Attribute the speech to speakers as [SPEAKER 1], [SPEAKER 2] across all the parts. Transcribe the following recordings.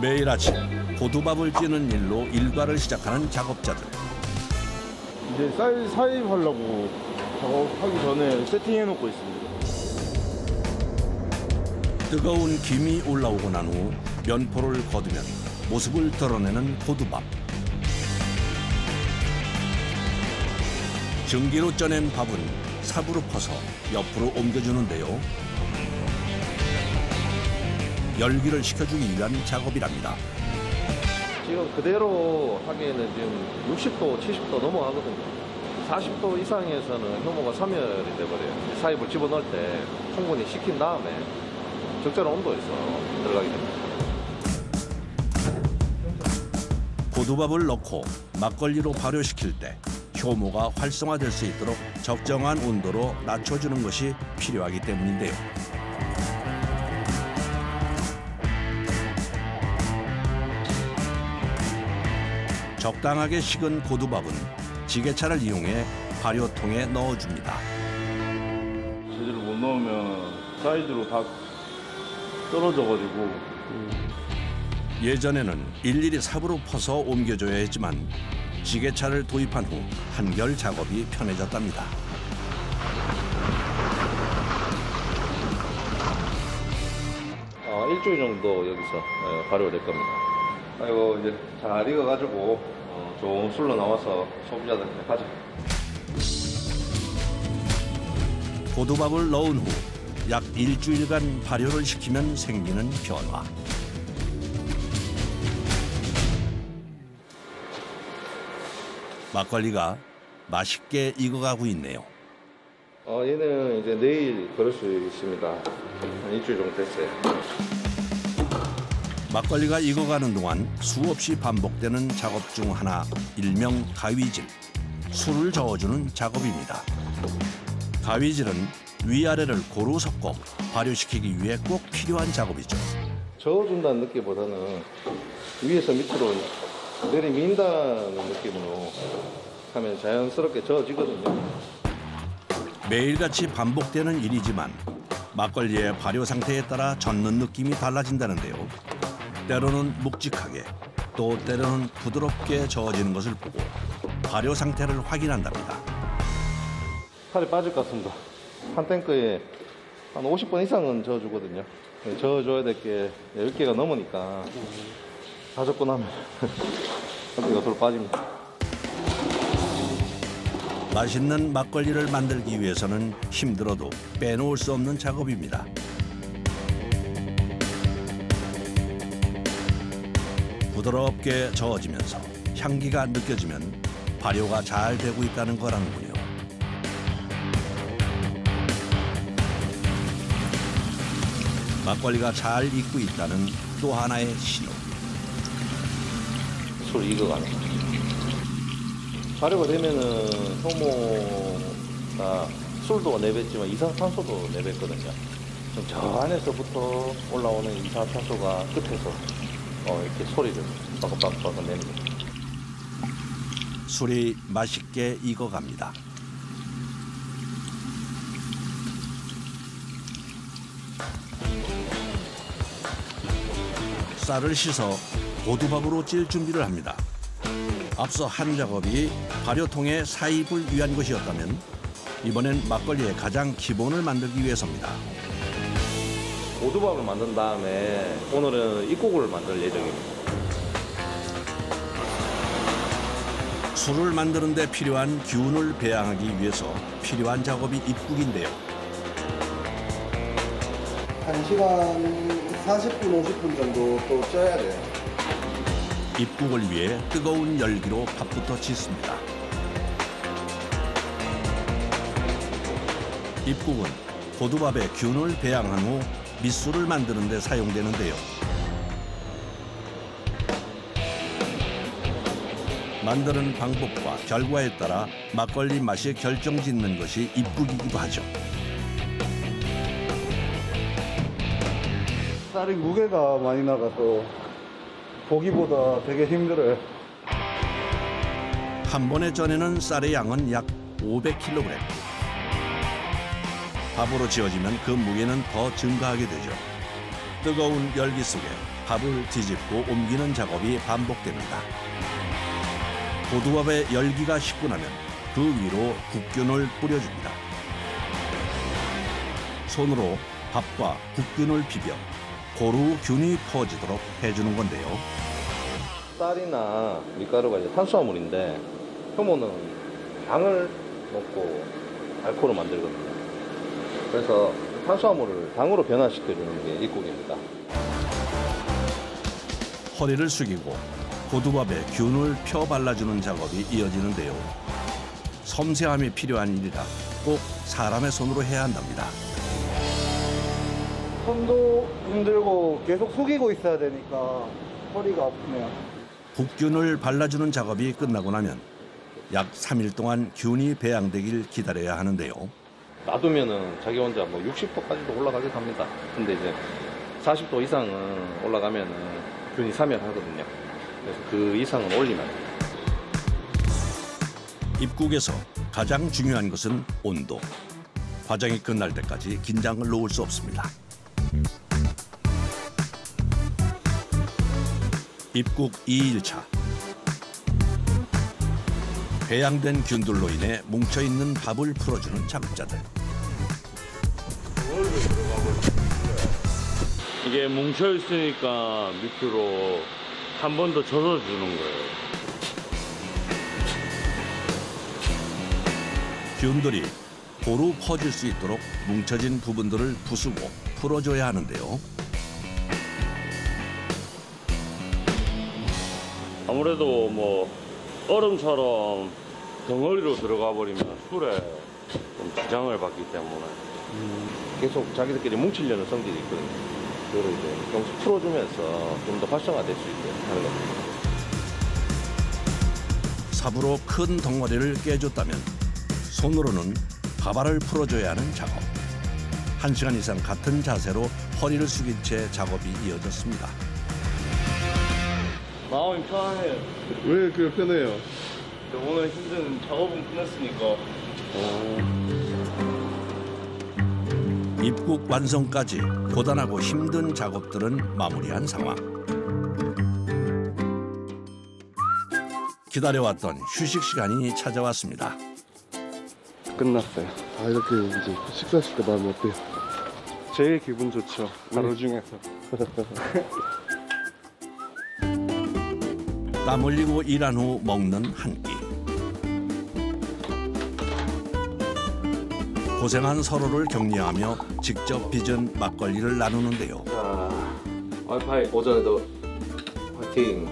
[SPEAKER 1] 매일 아침 고두밥을 찌는 일로 일과를 시작하는 작업자들.
[SPEAKER 2] 이제 쌀 사입하려고 작업하기 전에 세팅해놓고 있습니다.
[SPEAKER 1] 뜨거운 김이 올라오고 난 후 면포를 거두면 모습을 드러내는 고두밥. 증기로 쪄낸 밥은 삽으로 퍼서 옆으로 옮겨주는데요. 열기를 식혀주기 위한 작업이랍니다.
[SPEAKER 3] 지금 그대로 하기에는 지금 60도, 70도 넘어가거든요. 40도 이상에서는 효모가 섬멸이 돼버려요. 사입을 집어넣을 때 충분히 식힌 다음에 적절한 온도에서 들어가게 됩니다.
[SPEAKER 1] 고두밥을 넣고 막걸리로 발효시킬 때 효모가 활성화될 수 있도록 적정한 온도로 낮춰주는 것이 필요하기 때문인데요. 적당하게 식은 고두밥은 지게차를 이용해 발효통에 넣어줍니다.
[SPEAKER 2] 제대로 못 넣으면 사이드로 다 떨어져가지고.
[SPEAKER 1] 예전에는 일일이 삽으로 퍼서 옮겨줘야 했지만 지게차를 도입한 후 한결 작업이 편해졌답니다.
[SPEAKER 3] 일주일 정도 여기서 발효될 겁니다. 그리고 이제 잘 익어가지고 좋은 술로 나와서 소비자들한테 가자.
[SPEAKER 1] 고두밥을 넣은 후 약 일주일간 발효를 시키면 생기는 변화. 막걸리가 맛있게 익어가고 있네요.
[SPEAKER 3] 얘는 이제 내일 그럴 수 있습니다. 한 일주일 정도 됐어요.
[SPEAKER 1] 막걸리가 익어가는 동안 수없이 반복되는 작업 중 하나, 일명 가위질. 술을 저어주는 작업입니다. 가위질은 위아래를 고루 섞어 발효시키기 위해 꼭 필요한 작업이죠.
[SPEAKER 3] 저어준다는 느낌보다는 위에서 밑으로 내리민다는 느낌으로 하면 자연스럽게 저어지거든요.
[SPEAKER 1] 매일같이 반복되는 일이지만 막걸리의 발효 상태에 따라 젓는 느낌이 달라진다는데요. 때로는 묵직하게, 또 때로는 부드럽게 저어지는 것을 보고 발효 상태를 확인한답니다.
[SPEAKER 3] 살이 빠질 것 같습니다. 한 탱크에 한 50번 이상은 저어주거든요. 저어줘야 될 게 10개가 넘으니까 다 적고 나면 한 개가 서로 빠집니다.
[SPEAKER 1] 맛있는 막걸리를 만들기 위해서는 힘들어도 빼놓을 수 없는 작업입니다. 부드럽게 저어지면서 향기가 느껴지면 발효가 잘 되고 있다는 거라는군요. 막걸리가 잘 익고 있다는 또 하나의 신호.
[SPEAKER 3] 술 익어가는 거. 발효가 되면은 효모가 술도 내뱉지만 이산화탄소도 내뱉거든요. 저 안에서부터 올라오는 이산화탄소가 끝에서 이렇게 소리를 빠긋빠긋 내는 거죠.
[SPEAKER 1] 술이 맛있게 익어갑니다. 쌀을 씻어 고두밥으로 찔 준비를 합니다. 앞서 한 작업이 발효통의 사입을 위한 것이었다면 이번엔 막걸리의 가장 기본을 만들기 위해서입니다.
[SPEAKER 3] 고두밥을 만든 다음에 오늘은 입국을 만들 예정입니다.
[SPEAKER 1] 술을 만드는 데 필요한 기운을 배양하기 위해서 필요한 작업이 입국인데요.
[SPEAKER 4] 1시간 40분, 50분 정도 또 쪄야 돼요.
[SPEAKER 1] 입국을 위해 뜨거운 열기로 밥부터 짓습니다. 입국은 고두밥의 균을 배양한 후 밑술을 만드는 데 사용되는데요. 만드는 방법과 결과에 따라 막걸리 맛이 결정짓는 것이 입국이기도 하죠.
[SPEAKER 4] 쌀이 무게가 많이 나가서 보기보다 되게 힘들어요.
[SPEAKER 1] 한 번에 쪄내는 쌀의 양은 약 500kg. 밥으로 지어지면 그 무게는 더 증가하게 되죠. 뜨거운 열기 속에 밥을 뒤집고 옮기는 작업이 반복됩니다. 고두밥의 열기가 식고 나면 그 위로 국균을 뿌려줍니다. 손으로 밥과 국균을 비벼 고루 균이 퍼지도록 해주는 건데요.
[SPEAKER 3] 쌀이나 밀가루가 이제 탄수화물인데 효모는 당을 먹고 알코올을 만들거든요. 그래서 탄수화물을 당으로 변화시켜주는 게 입국입니다.
[SPEAKER 1] 허리를 숙이고 고두밥에 균을 펴 발라주는 작업이 이어지는데요. 섬세함이 필요한 일이라 꼭 사람의 손으로 해야 한답니다.
[SPEAKER 4] 손도 힘들고 계속 숙이고 있어야 되니까 허리가 아프네요.
[SPEAKER 1] 국균을 발라주는 작업이 끝나고 나면 약 3일 동안 균이 배양되길 기다려야 하는데요.
[SPEAKER 3] 놔두면은 자기 혼자 뭐 60도까지도 올라가기도 합니다. 근데 이제 40도 이상은 올라가면은 균이 사멸하거든요. 그래서 그 이상은 올리면 안 돼요.
[SPEAKER 1] 입국에서 가장 중요한 것은 온도. 과정이 끝날 때까지 긴장을 놓을 수 없습니다. 입국 2일차. 배양된 균들로 인해 뭉쳐있는 밥을 풀어주는 작업자들.
[SPEAKER 2] 이게 뭉쳐 있으니까 밑으로 한 번 더 젖어주는 거예요.
[SPEAKER 1] 균들이 고루 퍼질 수 있도록 뭉쳐진 부분들을 부수고 풀어줘야 하는데요.
[SPEAKER 2] 아무래도 뭐 얼음처럼 덩어리로 들어가 버리면 술에 좀 지장을 받기 때문에
[SPEAKER 3] 계속 자기들끼리 뭉치려는 성질이 있거든요. 그거를 이제 조금씩 풀어주면서 좀 더 활성화될 수 있게 하는 겁니다.
[SPEAKER 1] 삽으로 큰 덩어리를 깨줬다면 손으로는 밥알을 풀어줘야 하는 작업. 1시간 이상 같은 자세로 허리를 숙인 채 작업이 이어졌습니다.
[SPEAKER 2] 마음이 편해요.
[SPEAKER 4] 왜 그렇게 편해요?
[SPEAKER 2] 오늘 힘든 작업은 끝났으니까.
[SPEAKER 1] 입국 완성까지 고단하고 힘든 작업들은 마무리한 상황. 기다려왔던 휴식 시간이 찾아왔습니다.
[SPEAKER 5] 끝났어요. 아, 이렇게 이제 식사하실 때 마음이 어때요? 제일 기분 좋죠. 하루 중에서.
[SPEAKER 1] 땀 흘리고 일한 후 먹는 한 끼. 고생한 서로를 격려하며 직접 빚은 막걸리를 나누는데요.
[SPEAKER 3] 자, 와이파이 오전에도 화이팅!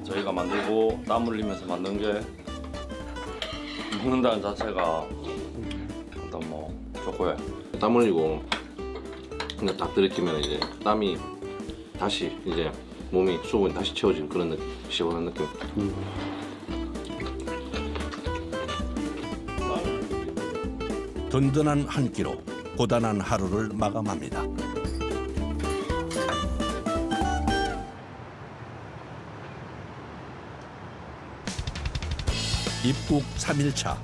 [SPEAKER 2] 저희가 만들고 땀 흘리면서 만든 게 먹는다는 자체가 일단 뭐 좋고요.
[SPEAKER 3] 땀 흘리고 그냥 딱 들이키면 이제 땀이 다시 이제 몸이 수분이 다시 채워지는 그런 느낌, 시원한 느낌.
[SPEAKER 1] 든든한 한 끼로 고단한 하루를 마감합니다. 입국 3일차.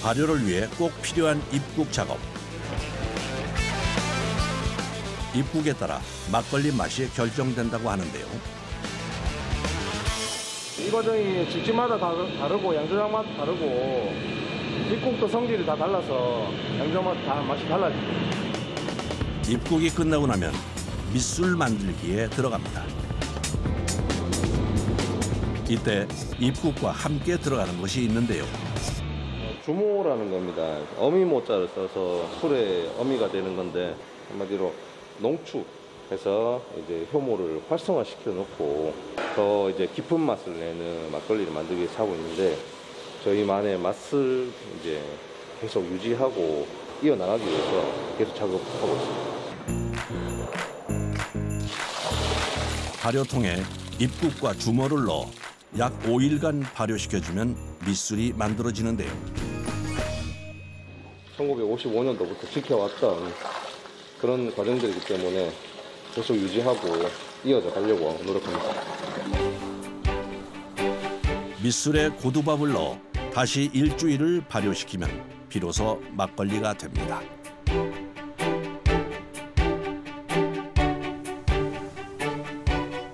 [SPEAKER 1] 발효를 위해 꼭 필요한 입국 작업. 입국에 따라 막걸리 맛이 결정된다고 하는데요.
[SPEAKER 6] 이 과정이 집집마다 다르고 양조장마다 다르고 입국도 성질이 다 달라서 양조마다 다 맛이 달라지고.
[SPEAKER 1] 입국이 끝나고 나면 밑술 만들기에 들어갑니다. 이때 입국과 함께 들어가는 것이 있는데요.
[SPEAKER 3] 주모라는 겁니다. 어미 모자를 써서 술의 어미가 되는 건데 한마디로 농축해서 이제 효모를 활성화시켜 놓고 더 이제 깊은 맛을 내는 막걸리를 만들기 위해서 하고 있는데 저희만의 맛을 이제 계속 유지하고 이어나가기 위해서 계속 작업하고 있습니다.
[SPEAKER 1] 발효통에 입국과 주모를 넣어 약 5일간 발효시켜주면 밑술이 만들어지는데요.
[SPEAKER 3] 1955년도부터 지켜왔던 그런 과정들이기 때문에 계속 유지하고 이어져 가려고 노력합니다.
[SPEAKER 1] 밑술에 고두밥을 넣어 다시 일주일을 발효시키면 비로소 막걸리가 됩니다.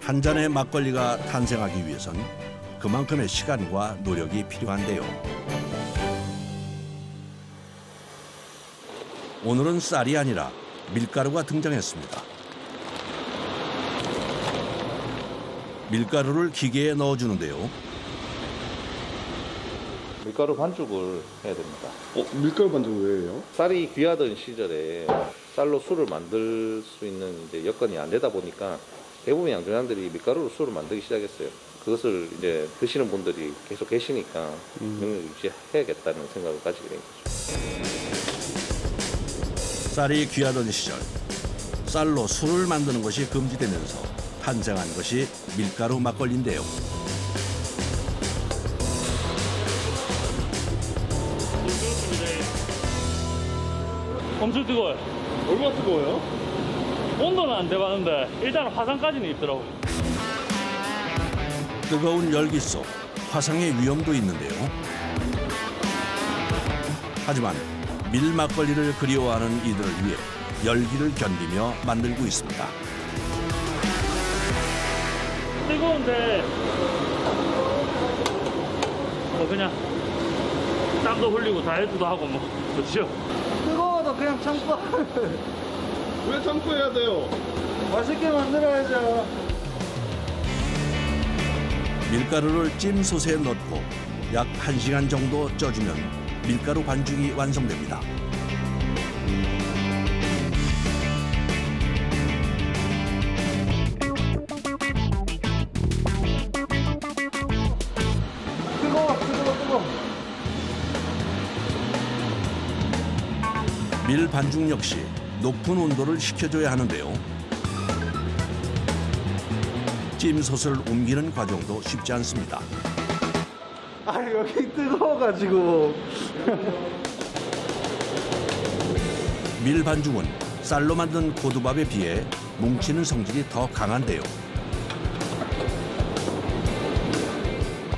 [SPEAKER 1] 한 잔의 막걸리가 탄생하기 위해선 그만큼의 시간과 노력이 필요한데요. 오늘은 쌀이 아니라 밀가루가 등장했습니다. 밀가루를 기계에 넣어주는데요.
[SPEAKER 3] 밀가루 반죽을 해야 됩니다.
[SPEAKER 5] 밀가루 반죽 왜예요?
[SPEAKER 3] 쌀이 귀하던 시절에 쌀로 술을 만들 수 있는 이제 여건이 안 되다 보니까 대부분 양조장들이 밀가루로 술을 만들기 시작했어요. 그것을 이제 드시는 분들이 계속 계시니까 영역 유지해야겠다는 생각을 가지게 된 거죠.
[SPEAKER 1] 쌀이 귀하던 시절, 쌀로 술을 만드는 것이 금지되면서 탄생한 것이 밀가루 막걸리인데요.
[SPEAKER 2] 엄청 뜨거워요.
[SPEAKER 5] 얼마나 뜨거워요?
[SPEAKER 2] 온도는 안 돼봤는데 일단 화상까지는 있더라고요.
[SPEAKER 1] 뜨거운 열기 속 화상의 위험도 있는데요. 하지만 밀 막걸리를 그리워하는 이들을 위해 열기를 견디며 만들고 있습니다.
[SPEAKER 2] 뜨거운데 뭐 그냥 땀도 흘리고 다이어트도 하고 뭐 좋죠.
[SPEAKER 4] 뜨거워도 그냥 참고
[SPEAKER 5] 왜 참고 해야 돼요?
[SPEAKER 4] 맛있게 만들어야죠.
[SPEAKER 1] 밀가루를 찜솥에 넣고 약 1시간 정도 쪄주면 밀가루 반죽이 완성됩니다.
[SPEAKER 4] 뜨거워.
[SPEAKER 1] 밀 반죽 역시 높은 온도를 식혀줘야 하는데요. 찜솥을 옮기는 과정도 쉽지 않습니다.
[SPEAKER 4] 아, 여기 뜨거워가지고.
[SPEAKER 1] 밀 반죽은 쌀로 만든 고두밥에 비해 뭉치는 성질이 더 강한데요.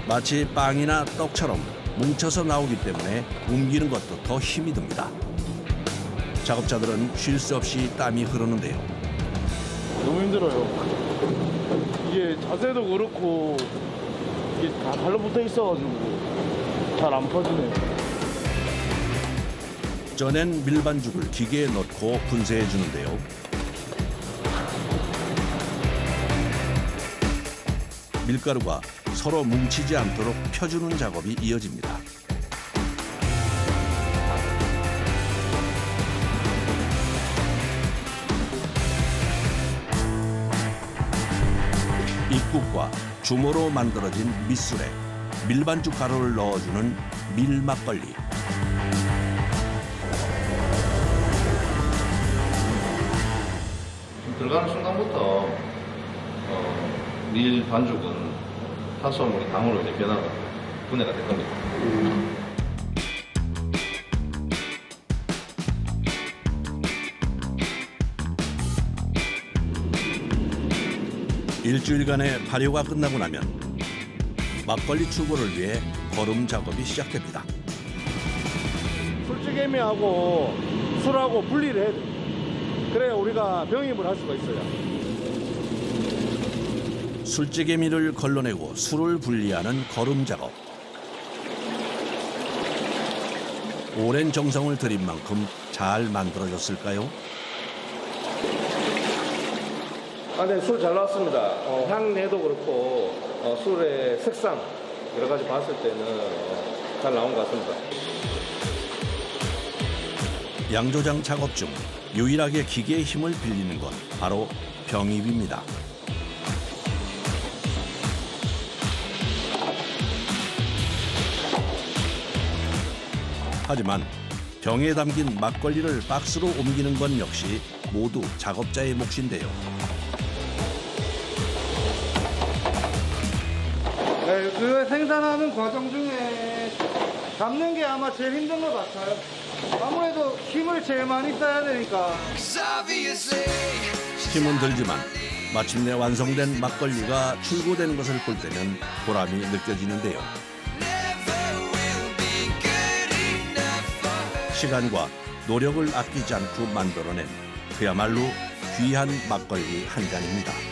[SPEAKER 1] 마치 빵이나 떡처럼 뭉쳐서 나오기 때문에 옮기는 것도 더 힘이 듭니다. 작업자들은 쉴 수 없이 땀이 흐르는데요.
[SPEAKER 6] 너무 힘들어요. 이게 자세도 그렇고 이게 다 달라붙어 있어가지고 잘 안 퍼지네요.
[SPEAKER 1] 쪄낸 밀반죽을 기계에 넣고 분쇄해 주는데요. 밀가루가 서로 뭉치지 않도록 펴주는 작업이 이어집니다. 익국과 주모로 만들어진 밑술에 밀반죽 가루를 넣어주는 밀막걸리.
[SPEAKER 3] 들어가는 순간부터 밀 반죽은 탄수화물이 당으로 이제 변화가 분해가 될 겁니다.
[SPEAKER 1] 일주일간의 발효가 끝나고 나면 막걸리 출고를 위해 거름 작업이 시작됩니다.
[SPEAKER 6] 술찌개미하고 술하고 분리를 해야 돼요. 그래야 우리가 병입을 할 수가 있어요.
[SPEAKER 1] 술찌개미를 걸러내고 술을 분리하는 거름 작업. 오랜 정성을 들인 만큼 잘 만들어졌을까요?
[SPEAKER 6] 아, 네, 술 잘 나왔습니다. 향내도 그렇고 술의 색상 여러 가지 봤을 때는 잘 나온 것 같습니다.
[SPEAKER 1] 양조장 작업 중 유일하게 기계의 힘을 빌리는 건 바로 병입입니다. 하지만 병에 담긴 막걸리를 박스로 옮기는 건 역시 모두 작업자의 몫인데요.
[SPEAKER 4] 네, 그 생산하는 과정 중에 잡는 게 아마 제일 힘든 것 같아요. 아무래도 힘을 제일 많이 써야 되니까.
[SPEAKER 1] 힘은 들지만 마침내 완성된 막걸리가 출고된 것을 볼 때면 보람이 느껴지는데요. 시간과 노력을 아끼지 않고 만들어낸 그야말로 귀한 막걸리 한 잔입니다.